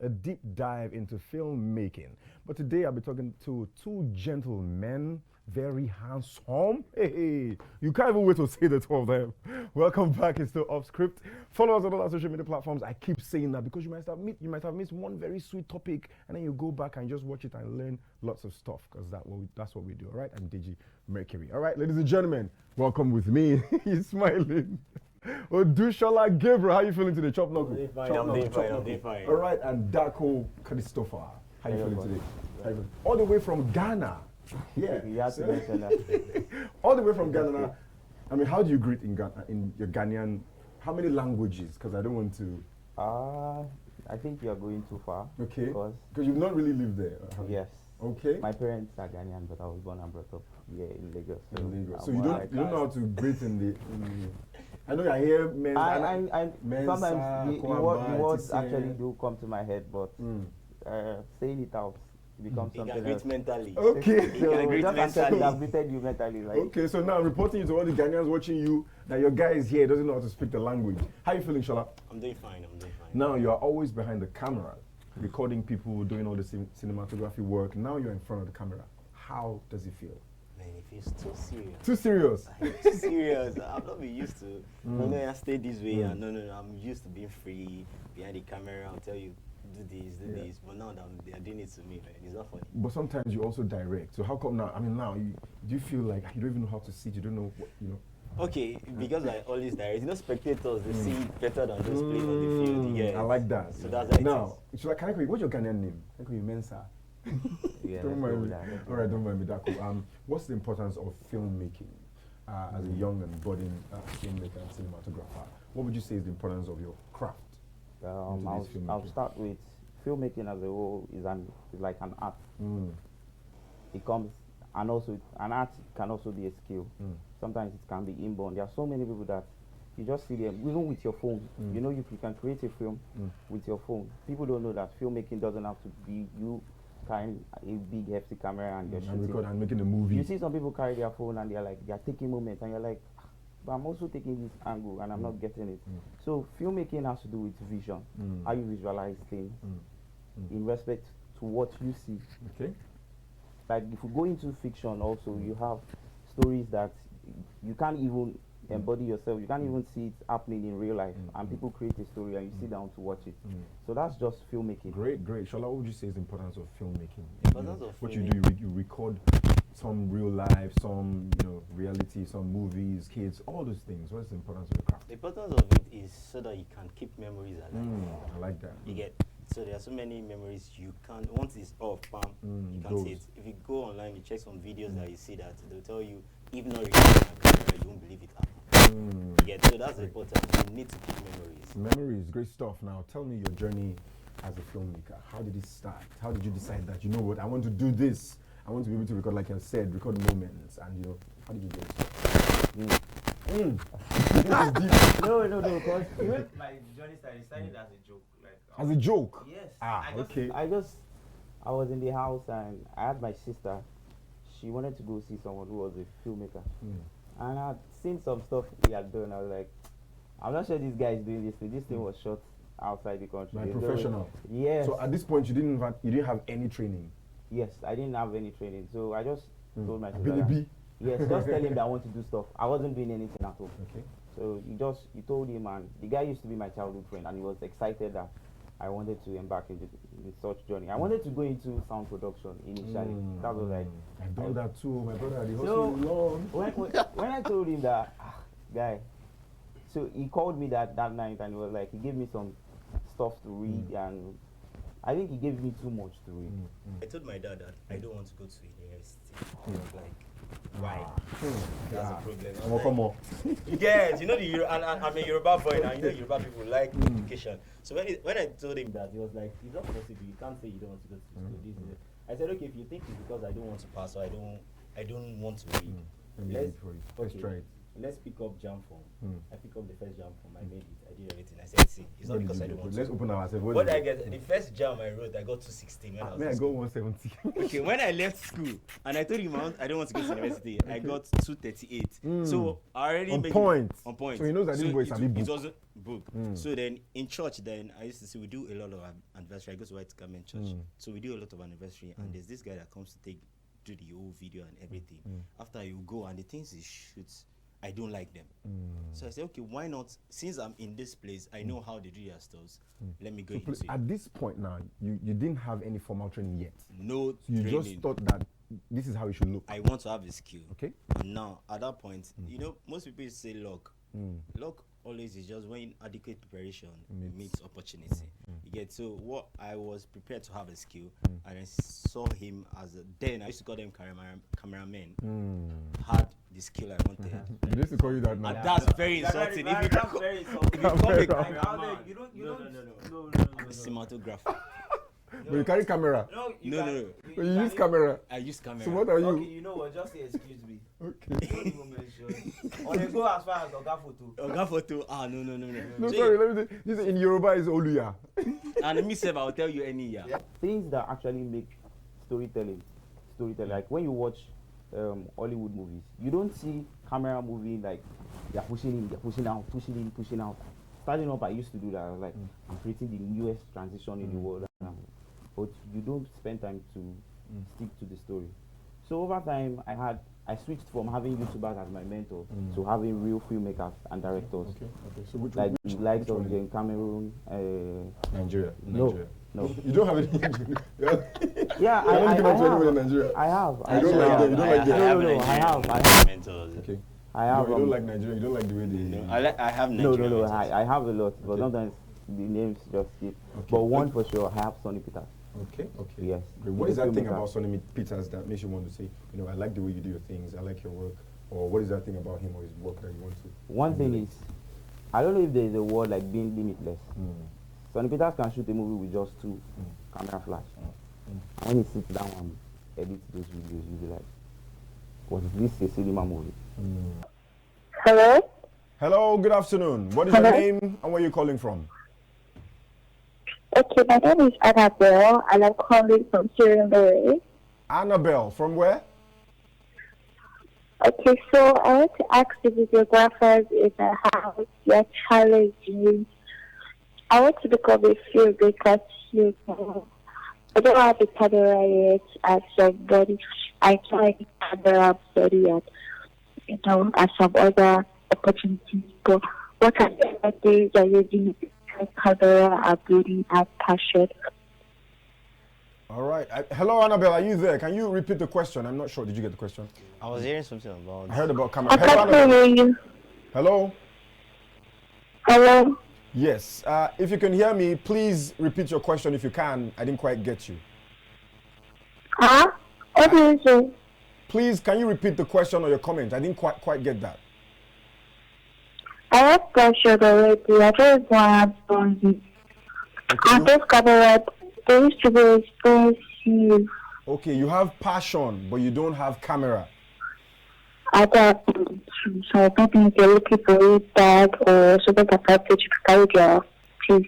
a deep dive into filmmaking. But today I'll be talking to two gentlemen, very handsome. Hey, you can't even wait to see the two of them. Welcome back. It's still off script. Follow us on all our social media platforms. I keep saying that because you might have missed one very sweet topic, and then you go back and just watch it and learn lots of stuff because that's what we do. All right, I'm Deji Mercury. All right, ladies and gentlemen, welcome with me. He's smiling. Odushola Gabriel, how you feeling today? Chop knuckle. I'm doing fine. All right, and Dako Christopher, how you feeling today? All the way from Ghana. Yeah. You have to mention that. All the way from Ghana. I mean, how do you greet in Ghana, in your Ghanaian? How many languages? Because I don't want to. I think you are going too far. Okay. Because you've not really lived there. Yes. Okay. My parents are Ghanaian, but I was born and brought up here in Lagos. So you don't know how to greet in the. I know I hear men. I sometimes the words actually do come to my head, but saying it out becomes something else. Mentally. Okay. So just mentally, I've greeted you mentally. Like. Okay, so now I'm reporting you to all the Ghanaians watching you that your guy is here, doesn't know how to speak the language. How you feeling, Shola? I'm doing fine. Now you are always behind the camera, recording people, doing all the cinematography work. Now you're in front of the camera. How does it feel? Man, it feels too serious. Too serious? Too serious. I've not been used to. No, I stay this way. And no. I'm used to being free behind the camera. I'll tell you, do this. But now they are doing it to me, man. It's not funny. But sometimes you also direct. So how come now? I mean, now do you feel like you don't even know how to sit? You don't know what you know. Okay, because I always direct. You know, spectators they see better than those playing on the field. Yeah, I like that. So that's how now. So like, can I call you? What's your Ghanaian name? Can I call you Mensa? Yeah, don't mind me. All right, don't mind me. That cool. What's the importance of filmmaking as a young and budding filmmaker and cinematographer? What would you say is the importance of your craft? I'll start with filmmaking as a whole is like an art. It comes, and also an art can also be a skill. Sometimes it can be inborn. There are so many people that you just see them, even with your phone. You know, you can create a film with your phone. People don't know that filmmaking doesn't have to be you carrying a big hefty camera and you're shooting. And making a movie. You see some people carry their phone and they're taking moments and you're like, but I'm also taking this angle and I'm not getting it. So filmmaking has to do with vision, how you visualize things in respect to what you see. Okay. Like if you go into fiction also, you have stories that you can't even embody yourself. You can't even see it happening in real life, and people create a story and you sit down to watch it. So that's just filmmaking. Great. Shola, what would you say is the importance of filmmaking? What you do, you record some real life, some reality, some movies, kids, all those things. What's the importance of the craft? The importance of it is so that you can keep memories alive. I like that. You get. So there are so many memories you can't. Once it's off, bam, you can't see it. If you go online, you check some videos that you see that they'll tell you, if not recording on camera, you won't believe it happened. Yeah, so that's important. You need to keep memories. Memories, great stuff. Now, tell me your journey as a filmmaker. How did it start? How did you decide that, you know what, I want to do this? I want to be able to record, like I said, record moments. And, how did you do it? No, because even my journey started as a joke. As a joke? Yes. Okay. I was in the house and I had my sister. She wanted to go see someone who was a filmmaker. And I had seen some stuff he had done. I was like, I'm not sure this guy is doing this thing. This thing was shot outside the country. Like professional? Yes. So at this point, you didn't have any training? Yes, I didn't have any training. So I just told my sister. Ability? Yes, just tell him that I want to do stuff. I wasn't doing anything at all. Okay. So he told him, and the guy used to be my childhood friend, and he was excited that I wanted to embark in such journey. I wanted to go into sound production initially. That was like I've done that too, my brother. So when I told him that, guy, so he called me that night and he was like, he gave me some stuff to read, and I think he gave me too much to read. I told my dad that I don't want to go to university. He was like, why? That's a problem. Come on. Yes, I'm a Yoruba boy now. Yoruba people like education. So when I told him that, he was like, it's not possible. You can't say you don't want to go to school. I said, okay, if you think it's because I don't want to pass or I don't want to read. Let's try it. let's pick up jam form. I pick up the first jam form. I made it. I did everything. I said, see, it's not because I don't want to. Let's open ourselves. What I get? The first jam I wrote, I got 216. I got 170. Okay, when I left school, and I told him I don't want to go to university, I got 238. So I already on made point. On point. So he knows that this boy is a big book. It was a book. So then in church, then I used to say we do a lot of anniversary. I go to White Garment Church, so we do a lot of anniversary. And there's this guy that comes to do the whole video and everything. After you go and the things he shoots, I don't like them. So I say, okay, why not? Since I'm in this place, I know how they do their stores. Let me go into it. At this point now, you didn't have any formal training yet. No You training. just thought that this is how it should look. I want to have a skill. Okay. And now, at that point, you know, most people say luck. Luck always is just when adequate preparation meets opportunity. You get, so what I was prepared to have a skill, and I saw him as then I used to call them cameramen. Had the skill I wanted. They used to call you that now. And that's very insulting. If you become a cameraman, no. Cinematographer. But you carry camera. No. But you use camera. I use camera. So what are you? Okay, you know what? Just say excuse me. Okay. Don't even mention. Or they go as far as Oga Photo. Oga Photo. No. No, So sorry. Let me say. This in Yoruba is Oluya. and me say I'll tell you any year. Things that actually make storytelling. Like when you watch Hollywood movies, you don't see camera moving like they're pushing in, they're pushing out. Starting up, I used to do that. I was like, I'm creating the newest transition in the world. But you don't spend time to stick to the story. So over time, I switched from having YouTubers as my mentor to having real filmmakers and directors. Okay. So which Like which the likes one of is Jane Cameron. Nigeria. No. You don't have any. Yeah, I have. Nigeria. I have. You don't like them. You don't like them. No, I have. Mentors. Okay. I have. You don't like Nigeria. You don't like the way they. I have Nigeria. No. I have a lot, but sometimes the names just skip. But one for sure, I have Sonny Peters. Okay. Yes. Great. What is that thing about Sonny Peters that makes you want to say, you know, I like the way you do your things, I like your work, or what is that thing about him or his work that you want to? One thing is, I don't know if there is a word like being limitless. Sonny Peters can shoot a movie with just 2 camera flash. And when he sits down and edits those videos, you'll be like, was this a cinema movie? Hello? Hello, good afternoon. What is your name and where are you calling from? Okay, my name is Annabelle and I'm calling from Sierra Leone. Annabelle, from where? Okay, so I want to ask the videographers in the house, you're challenging. I want to become a filmmaker too. I don't have a camera yet as somebody. I tried the camera study and, you know, as some other opportunities. But what are the other things that you do? Camera ability and passion. All right. Hello, Annabelle. Are you there? Can you repeat the question? I'm not sure. Did you get the question? I was hearing something about. I heard about camera. I Hello, can't Annabelle. hear you. Hello. Hello? Yes. If you can hear me, please repeat your question if you can. I didn't quite get you. Huh? What do you say? Please, can you repeat the question or your comment? I didn't quite get that. I have passion already. I just want to have it. Okay, And this camera, they used to be expensive. okay, you have passion, but you don't have camera. I don't so maybe they're looking for it back or so that I can take you to carry their things.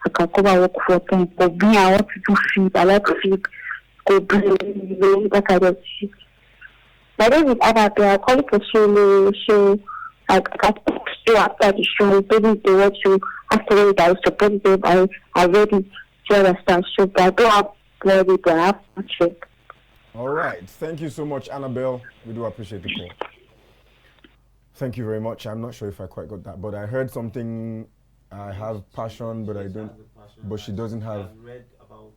I can come and work for them. But me, I want to do feed. I like feed. Go bring that kind of shit. My name is Annabelle. I'm calling for so I can do after the show. Maybe they want to after that I support them. I ready to understand. So but I don't have money, but I have passion. All right. Thank you so much, Annabelle. We do appreciate the call. Thank you very much. I'm not sure if I quite got that, but I heard something. I have passion, but I don't. But she doesn't have. I've read about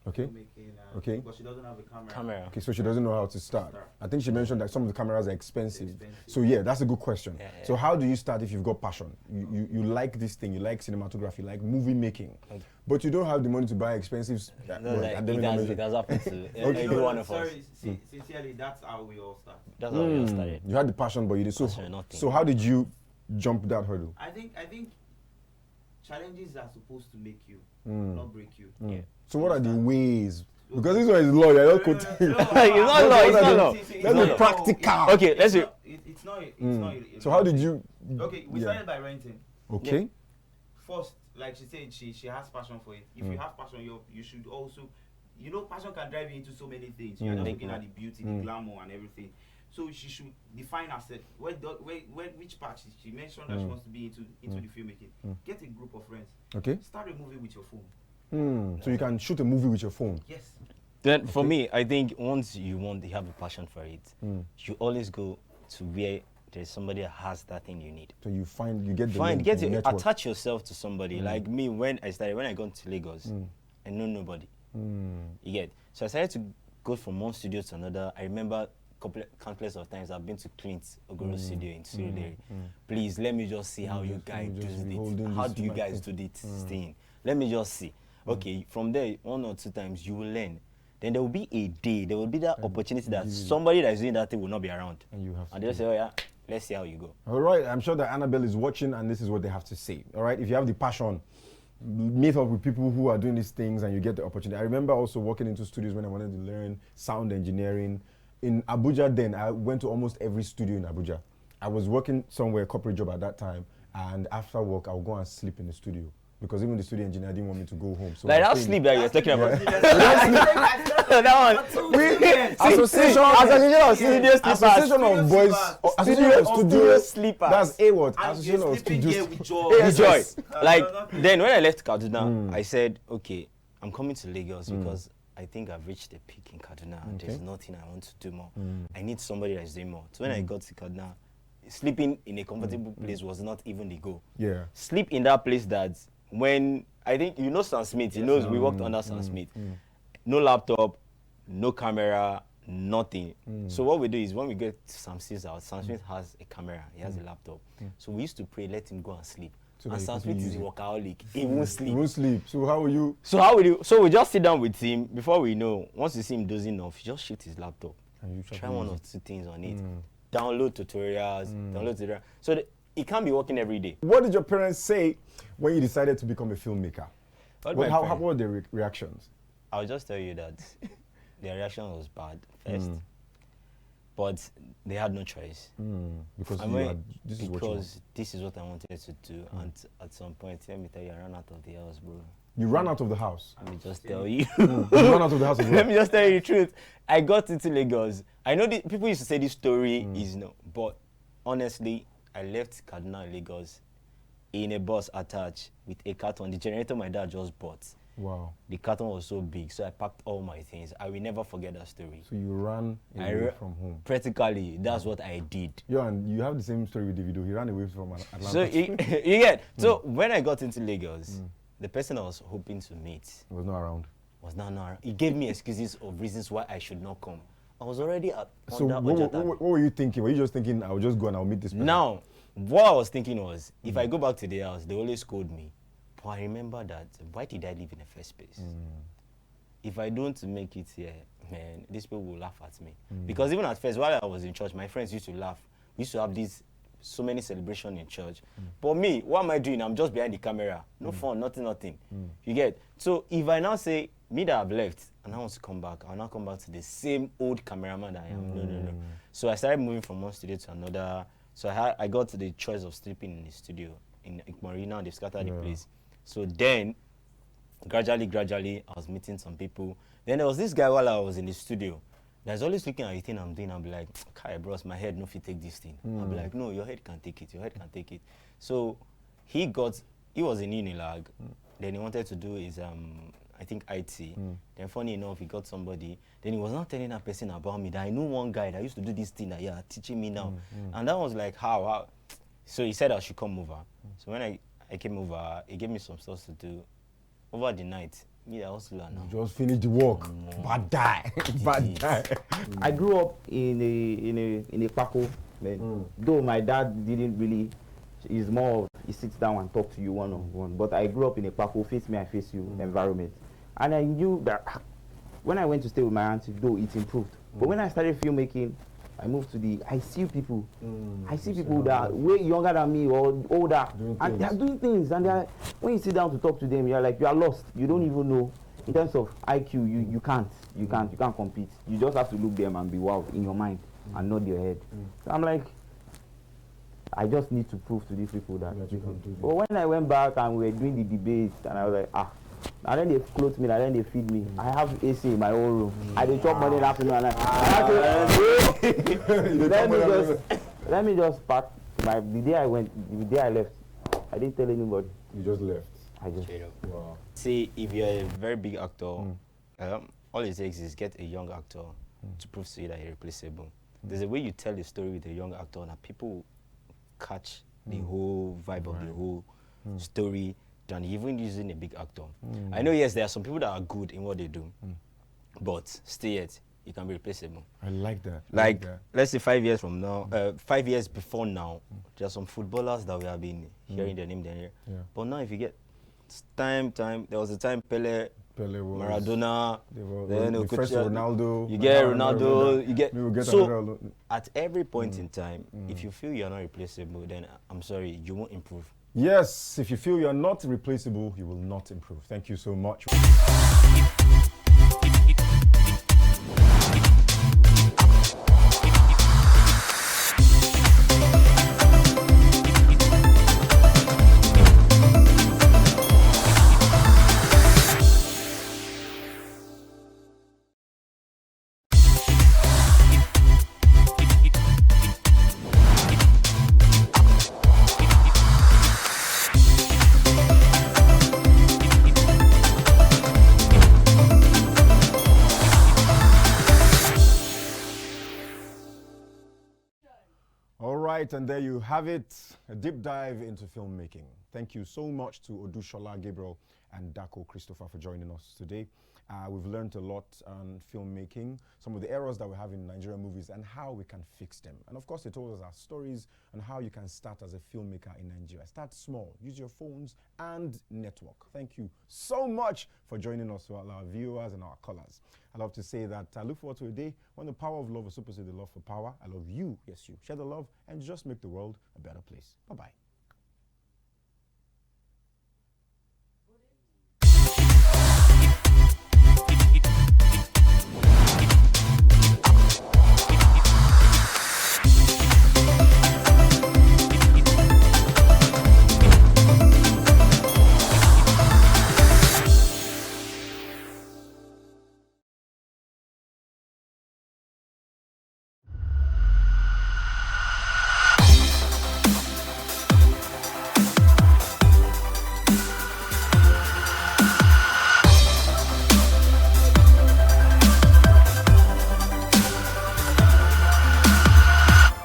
Okay. filmmaking, Okay. but she doesn't have a camera. Okay, so she doesn't know how to start. I think she mentioned that some of the cameras are expensive. So yeah, that's a good question. Yeah. So how do you start if you've got passion? You like this thing, you like cinematography, you like movie making, but you don't have the money to buy expensive. It has happened to every one of us. Sorry, sincerely, that's how we all start. That's how we all started. You had the passion, but you did so. Passion, nothing. So how did you jump that hurdle? I think challenges are supposed to make you, not break you. Yeah. So what are the ways? Because this one is law, you're not quoting. It's not law. It's not law. Let's be practical. Okay, let's see. It's not. It's not. So how did you? Okay, we started by renting. Okay. Yeah. First, like she said, she has passion for it. If you have passion, you should also, passion can drive you into so many things. You're just looking at the beauty, the glamour, and everything. So she should define herself. Which part she mentioned that she wants to be into the filmmaking. Get a group of friends. Okay. Start a movie with your phone. So you can shoot a movie with your phone. Yes. Then for me, I think once you have a passion for it, you always go to where there's somebody that has that thing you need. So you get the network. Attach yourself to somebody. Like me, when I got to Lagos, I know nobody. You get. So I started to go from one studio to another. I remember countless of times I've been to Clint Ogoro studio in Surulere. Please let me just see how you guys do it. How do you guys do this thing? Let me just see. Okay, from there 1 or 2 times you will learn. Then there will be a day, there will be that opportunity that somebody that is doing that thing will not be around. And you have to. And they'll say, oh yeah, let's see how you go. All right, I'm sure that Annabelle is watching and this is what they have to say. All right, if you have the passion, meet up with people who are doing these things and you get the opportunity. I remember also walking into studios when I wanted to learn sound engineering. In Abuja then, I went to almost every studio in Abuja. I was working somewhere, corporate job at that time, and after work, I would go and sleep in the studio. Because even the studio engineer didn't want me to go home. So like that sleep that you're talking about. That one. Association of boys. Association of studio sleepers. That's A word. Association of studio with joy. Like then when I left Kaduna, I said, okay, I'm coming to Lagos because I think I've reached the peak in Kaduna. There's nothing I want to do more. I need somebody that's doing more. So when I got to Kaduna, sleeping in a comfortable place was not even the goal. Yeah. Sleep in that place that when I think Sam Smith, he knows we worked under Sam Smith. No laptop, no camera, nothing. So what we do is when we get Sam Smith's house, Sam Smith has a camera, he has a laptop. So we used to pray, let him go and sleep. So and Sam Smith is a workaholic. He won't sleep. He won't sleep. So how will you? So we just sit down with him. Before we know, once you see him dozing off, you just shoot his laptop. And you try 1 or 2 things on it. Download tutorials. So it can't be working every day. What did your parents say when you decided to become a filmmaker? How were their reactions? I'll just tell you that their reaction was bad first. But they had no choice. Because this is what I wanted to do. And at some point, let me tell you, I ran out of the house, bro. You ran out of the house? Let me just tell you. You ran out of the house as well? Let me just tell you the truth. I got into Lagos. I know people used to say this story is no, but honestly, I left Kaduna, Lagos in a bus attached with a carton. The generator my dad just bought. Wow. The carton was so big, so I packed all my things. I will never forget that story. So you ran away from home? Practically, that's what I did. Yeah, and you have the same story with Davido. He ran away from Atlanta. So you get. So when I got into Lagos, the person I was hoping to meet was not around. He gave me excuses of reasons why I should not come. I was already at. So what were you thinking? Were you just thinking, I'll just go and I'll meet this person? Now, what I was thinking was, if I go back to the house, they always scold me. But I remember that, why did I live in the first place? If I don't make it here, man, these people will laugh at me. Because even at first, while I was in church, my friends used to laugh. We used to have so many celebrations in church. But me, what am I doing? I'm just behind the camera. No fun, nothing. You get? So if I now say, me that I've left, and I want to come back, I'll now come back to the same old cameraman that I am. No. So I started moving from one studio to another. So I got the choice of sleeping in the studio. In Marina, they've scattered the place. So then, gradually, I was meeting some people. Then there was this guy while I was in the studio that's always looking at the thing I'm doing. I'll be like, Kai, bros, my head no fit take this thing. I'll be like, no, your head can take it. So he was in Unilag. Then he wanted to do his, I think, IT. Then funny enough, he got somebody. Then he was not telling that person about me, that I knew one guy that used to do this thing that, teaching me now. And that was like, how? So he said I should come over. So when I came over, he gave me some stuff to do. Over the night, me the hustler now. You just finished the work. Bad die. I grew up in a Paco. Though my dad didn't really, he's more of, he sits down and talks to you one-on-one. But I grew up in a Paco, face me, I face you environment. And I knew that when I went to stay with my auntie, though it improved. But when I started filmmaking, I moved to I see people. I see people that are way younger than me or older, and they are doing things. And when you sit down to talk to them, you're like, you are lost. You don't even know. In terms of IQ, you can't compete. You just have to look them and be wow in your mind and nod your head. So I'm like, I just need to prove to these people that. That you can do this. But when I went back and we were doing the debates, and I was like, and then they clothe me, and then they feed me. I have AC in my own room. I dey chop money in the afternoon, and let me just pack the day I left. I didn't tell anybody. You just left. I just. Wow. See, if you're a very big actor, all it takes is get a young actor to prove to you that you're irreplaceable. There's a way you tell a story with a young actor that people will catch the whole vibe of the whole story than even using a big actor. I know, yes, there are some people that are good in what they do, but still yet, you can be replaceable. I like that. Like, let's say 5 years from now, 5 years before now, there are some footballers that we have been hearing their name there. Yeah. But now if you get time, there was a time Pele was, Maradona, then the first Ronaldo. You get Ronaldo, you get so at every point in time, if you feel you're not replaceable, then I'm sorry, you won't improve. Yes, if you feel you're not replaceable, you will not improve. Thank you so much. And there you have it, a deep dive into filmmaking. Thank you so much to Odushola Gabriel and Dako Christopher for joining us today. We've learned a lot on filmmaking, some of the errors that we have in Nigerian movies and how we can fix them. And of course, they told us our stories on how you can start as a filmmaker in Nigeria. Start small, use your phones and network. Thank you so much for joining us, to all our viewers and our callers. I love to say that I look forward to a day when the power of love will supersede the love for power. I love you, yes you. Share the love and just make the world a better place. Bye-bye.